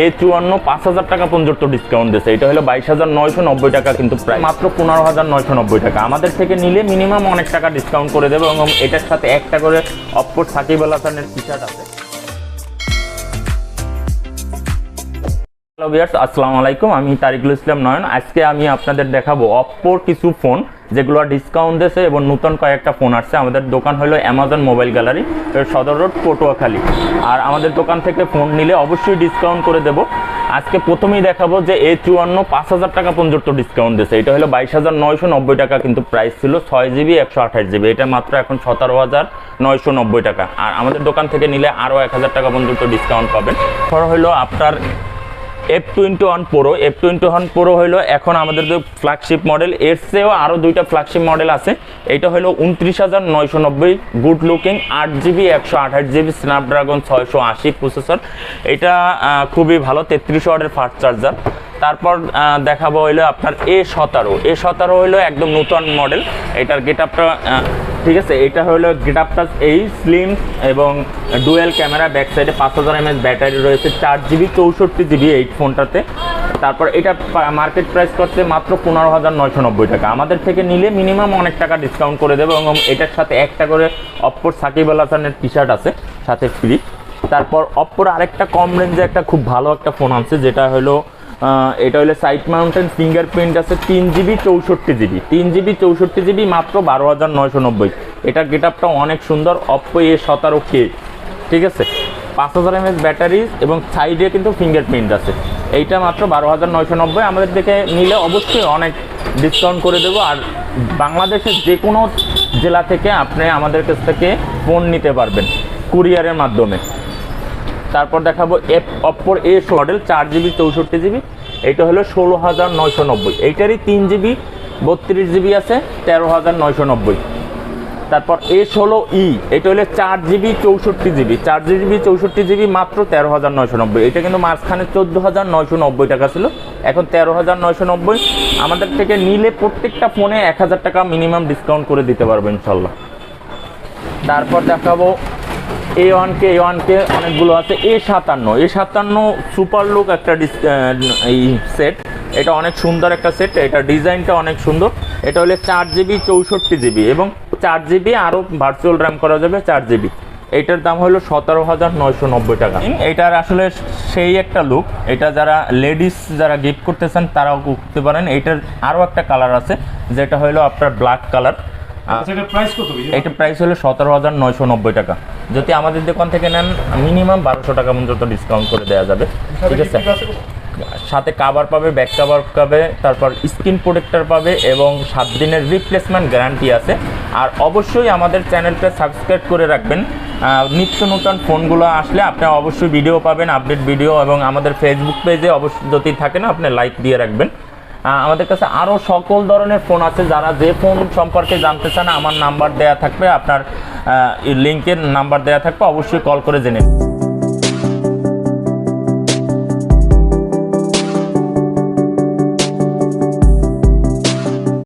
A54 5,000 টাকা পর্যন্ত discount দিয়েছে। এটা হলো 22,990 টাকা, কিন্তু প্রায় মাত্র 15,990 টাকা। আমাদের থেকে নিলে মিনিমাম অনেক টাকা ডিসকাউন্ট করে দেবে এবং এটার সাথে একটা করে অপ্পোর সাকিব আল হাসানের টি শার্ট আছে। হ্যালো ভিউয়ার্স, আসসালামু আলাইকুম। আমি তারিকুল ইসলাম নয়ন। আজকে আমি আপনাদের দেখাবো অপ্পোর কিছু ফোন যেগুলো ডিসকাউন্ট দিয়েছে এবং নতুন কয়েকটা ফোন আসছে। আমাদের দোকান হলো অ্যামাজন মোবাইল গ্যালারি, সদর রোড, পটুয়াখালী। আর আমাদের দোকান থেকে ফোন নিলে অবশ্যই ডিসকাউন্ট করে দেব। আজকে প্রথমেই দেখাবো যে A54 5,000 টাকা পর্যন্ত ডিসকাউন্ট দিয়েছে। এটা হলো 22,990 টাকা, কিন্তু প্রাইস ছিল 6GB 128GB। এটা মাত্র এখন 17,990 টাকা। আর আমাদের দোকান থেকে নিলে আরও 1,000 টাকা পর্যন্ত ডিসকাউন্ট পাবেন। ধরো হলো আপনার F21 Pro, F21 Pro হলো এখন আমাদের যে ফ্ল্যাগশিপ মডেল, এর চেয়েও আরও দুইটা ফ্ল্যাগশিপ মডেল আছে। এটা হলো 29,990, good looking, 8GB 128GB, Snapdragon 680 processor. এটা খুবই ভালো, 33 ওয়াটের ফাস্ট চার্জার। তারপর দেখাবো হইলো আপনার A17 হইলো একদম নতুন মডেল। এটার গেট আপটা ঠিক আছে, এটা হলো গেট আপটা এই স্লিম এবং ডুয়েল ক্যামেরা, ব্যাক সাইডে 5000 mAh ব্যাটারি রয়েছে, 4GB 64GB এই ফোনটাতে। তারপর এটা মার্কেট প্রাইস করছে মাত্র 15,990 টাকা। আমাদের থেকে নিলে মিনিমাম অনেক টাকা ডিসকাউন্ট করে দেবে এবং এটার সাথে একটা করে অপ্পোর সাকিব আল হাসানের টি শার্ট আছে সাথে ফ্রি। তারপর অপ্পোর আরেকটা কম রেঞ্জে একটা খুব ভালো একটা ফোন আছে, যেটা হলো এটা হলো সাইড মাউন্টেন ফিঙ্গারপ্রিন্ট আছে, 3GB 64GB, মাত্র 12,990। এটার গেট আপটা অনেক সুন্দর, অপ্পো A17K, ঠিক আছে, 5000 mAh ব্যাটারি এবং সাইডে কিন্তু ফিঙ্গারপ্রিন্ট আছে। এইটা মাত্র 12,990। আমাদের থেকে নিলে অবশ্যই অনেক ডিসকাউন্ট করে দেবো। আর বাংলাদেশের যে কোনো জেলা থেকে আপনি আমাদের কাছ থেকে ফোন নিতে পারবেন কুরিয়ারের মাধ্যমে। তারপর দেখাবো অপ্পোর A16 মডেল, 4GB 64GB। এটা হলো 16,990। এইটারই 3GB 32GB আছে, 13,990। তারপর A16E, এটা হলো 4GB 64GB, মাত্র 13,990। এটা কিন্তু মাঝখানে 14,990 টাকা ছিল, এখন 13,990। আমাদের থেকে নিলে প্রত্যেকটা ফোনে 1,000 টাকা মিনিমাম ডিসকাউন্ট করে দিতে পারবো ইনশাল্লাহ। তারপর দেখাবো A1K অনেকগুলো আছে। A57 সুপার লুক একটা এই সেট, এটা অনেক সুন্দর একটা সেট, এটা ডিজাইনটা অনেক সুন্দর। এটা হলে 4GB 64GB এবং 4GB আরও ভার্চুয়াল র্যাম করা যাবে 4GB। এইটার দাম হলো 17,990 টাকা। এটার আসলে সেই একটা লুক, এটা যারা লেডিস যারা গিফট করতেছেন তারাও করতে পারেন। এইটার আরও একটা কালার আছে, যেটা হলো আপনার ব্ল্যাক কালার। এটা প্রাইস হলো 17,990 টাকা। যদি আমাদের দোকান থেকে নেন মিনিমাম 1200 টাকা পর্যন্ত ডিসকাউন্ট করে দেওয়া যাবে, ঠিক আছে। সাথে কাভার পাবে, ব্যাক কাভার পাবে, তারপর স্ক্রিন প্রোটেক্টর পাবে এবং 7 দিনের রিপ্লেসমেন্ট গ্যারান্টি আছে। আর অবশ্যই আমাদের চ্যানেলটা সাবস্ক্রাইব করে রাখবেন। নিত্য নতুন ফোনগুলো আসলে আপনি অবশ্যই ভিডিও পাবেন, আপডেট ভিডিও। এবং আমাদের ফেসবুক পেজে অবশ্যই যদি থাকে না, আপনি লাইক দিয়ে রাখবেন। আমাদের কাছে আরও সকল ধরনের ফোন আছে। যারা যে ফোন সম্পর্কে জানতে চান, আমার নাম্বার দেওয়া থাকবে, আপনার লিঙ্কের নাম্বার দেওয়া থাকবে, অবশ্যই কল করে জেনে